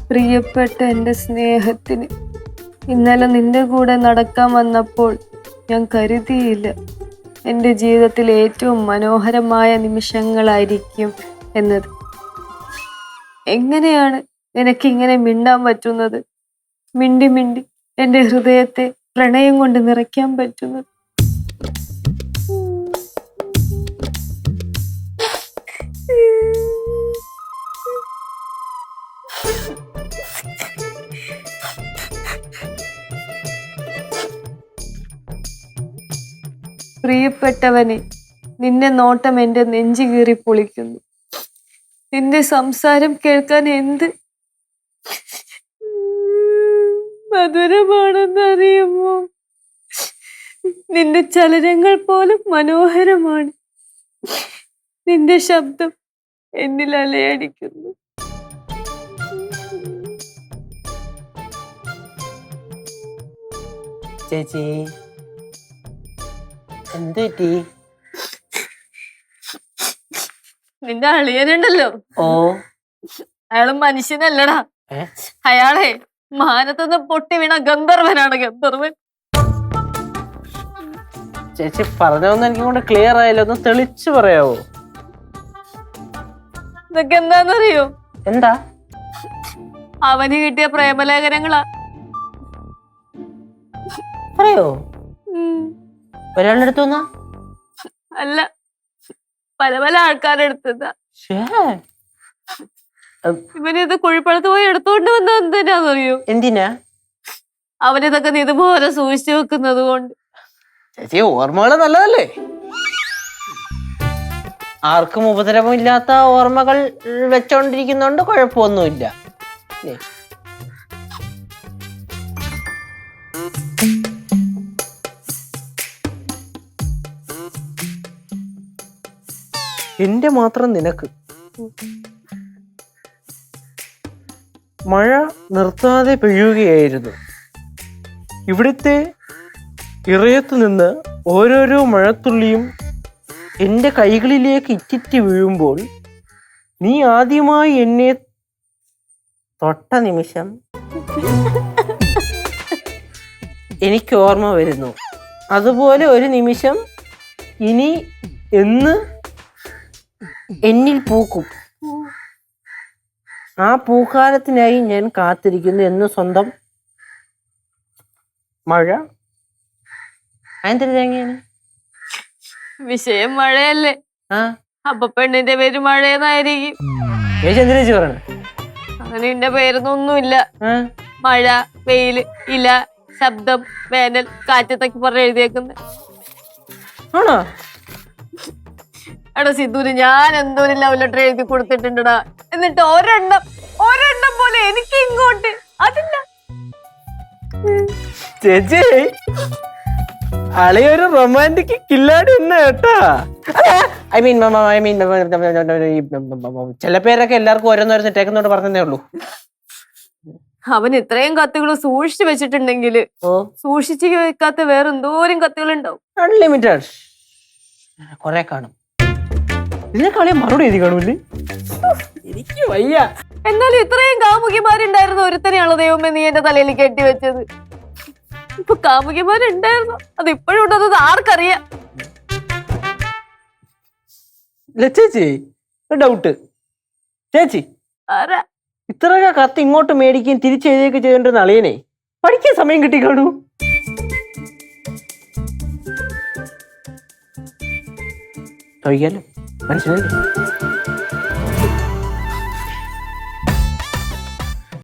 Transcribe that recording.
പ്രിയപ്പെട്ട എൻ്റെ സ്നേഹത്തിന് ഇന്നലെ നിന്റെ കൂടെ നടക്കാൻ വന്നപ്പോൾ ഞാൻ കരുതിയില്ല എൻ്റെ ജീവിതത്തിൽ ഏറ്റവും മനോഹരമായ നിമിഷങ്ങളായിരിക്കും എന്നത്. എങ്ങനെയാണ് നിനക്കിങ്ങനെ മിണ്ടാൻ പറ്റുന്നത്? മിണ്ടി മിണ്ടി എൻ്റെ ഹൃദയത്തെ പ്രണയം കൊണ്ട് നിറയ്ക്കാൻ പറ്റുന്നത്? പ്രിയപ്പെട്ടവനെ, നിന്നെ നോട്ടം എൻ്റെ നെഞ്ചു കീറി പൊളിക്കുന്നു. നിന്റെ സംസാരം കേൾക്കാൻ എന്ത് മധുരമാണെന്നറിയുമോ? നിന്റെ ചലനങ്ങൾ പോലും മനോഹരമാണ്. നിന്റെ ശബ്ദം എന്നിൽ അലയടിക്കുന്നു. ചേച്ചി എന്ത് നിന്റെ അളിയനുണ്ടല്ലോ, ഓ അയാള് മനുഷ്യനല്ലടാ. അയാളെ മാനത്തുനിന്ന് പൊട്ടി വീണ ഗന്ധർവനാണ്, ഗന്ധർവൻ. ചേച്ചി പറഞ്ഞൊന്നും എനിക്ക് കൊണ്ട് ക്ലിയർ ആയില്ല, ഒന്ന് തെളിച്ചു പറയാവോ? ഇതൊക്കെ എന്താന്നറിയോ? എന്താ? അവന് കിട്ടിയ പ്രേമലേഖനങ്ങളാ. പറയോ? ഒരാളുടെ അടുത്ത് വന്നാ? അല്ല, പല പല ആൾക്കാരുടെ അടുത്തതാ. ഇവനിത് കുഴിപ്പഴത്ത് പോയി എടുത്തോണ്ട് വന്ന എന്തിനാന്നറിയോ? എന്തിനാ? അവനിതൊക്കെ ഇതുപോലെ സൂക്ഷിച്ചു വെക്കുന്നത് കൊണ്ട്. ചേച്ചി ഓർമ്മകള് നല്ലതല്ലേ? ആർക്കും ഉപദ്രവമില്ലാത്ത ഓർമ്മകൾ വെച്ചോണ്ടിരിക്കുന്നോണ്ട് കുഴപ്പമൊന്നുമില്ല. എന്റെ മാത്രം നിനക്ക് മഴ നിർത്താതെ പെയ്യുകയായിരുന്നു. ഇവിടുത്തെ ഇറയത്തു നിന്ന് ഓരോരോ മഴത്തുള്ളിയും എൻ്റെ കൈകളിലേക്ക് ഇറ്റിറ്റ് വീഴുമ്പോൾ നീ ആദ്യമായി എന്നെ തൊട്ട നിമിഷം എനിക്ക് ഓർമ്മ വരുന്നു. അതുപോലെ ഒരു നിമിഷം ഇനി എന്ന് എന്നിൽ പൂക്കും. ആ പൂക്കാലത്തിനായി ഞാൻ കാത്തിരിക്കുന്നു എന്ന് സ്വന്തം മഴ. തേങ്ങയാണ് വിഷയം മഴയല്ലേ? അപ്പൊ പെണ്ണിന്റെ പേര് മഴയെന്നായിരിക്കും. അങ്ങനെ എന്റെ പേരൊന്നൊന്നുമില്ല. മഴ, വെയില്, ഇല, ശബ്ദം, വേനൽ, കാറ്റത്തൊക്കെ പറഞ്ഞ് എഴുതിയേക്കുന്നത്. ആണോ? എടാ സിദ്ധൂര്, ഞാൻ എന്തോ ഒരു ലവ് ലെറ്റർ എഴുതി കൊടുത്തിട്ടുണ്ടടാ. എന്നിട്ട് ഒരെണ്ണം പോലെ എനിക്ക് ഇങ്ങോട്ട് അതില്ല. ചേച്ചി അളിയൊരു റൊമാൻറ്റിക് കില്ലാടി തന്നെ കേട്ടാ. ഐ മീൻ ചില പേരൊക്കെ എല്ലാവർക്കും ഓരോന്നോരോ സെറ്റാക്കുന്നോണ്ട് പറഞ്ഞതേ ഉള്ളൂ. അവൻ ഇത്രയും കത്തുകൾ സൂക്ഷിച്ചു വെച്ചിട്ടുണ്ടെങ്കിൽ സൂക്ഷിച്ചു വെക്കാത്ത വേറെ എന്തോരം കത്തുകൾ ഉണ്ടാവും. അൺലിമിറ്റഡ് കൊറേ കാണും. ഇതിനെക്കാളെ മറുപടി എഴുതി കാണൂല്ലേ? എനിക്ക് വയ്യ. എന്നാലും ഇത്രയും കാമുകിമാരുണ്ടായിരുന്ന ഒരുത്തനെയാണോ ദൈവമേ നീ എന്റെ തലയിൽ കെട്ടി വെച്ചത്? ഇപ്പൊ കാമുകിമാരുണ്ടായിരുന്നു, അത് ഇപ്പോഴും ഉണ്ടത് ആർക്കറിയാം? ചേച്ചി ഡൗട്ട്, ചേച്ചി ഇത്രയൊക്കെ കത്ത് ഇങ്ങോട്ട് മേടിക്കുകയും തിരിച്ചെഴുതിയൊക്കെ ചെയ്തോണ്ടിരുന്ന അളിയനെ പഠിക്കാൻ സമയം കിട്ടി കാണൂ. ചോദിക്കാലോ, മനസ്സിലായില്ലേ?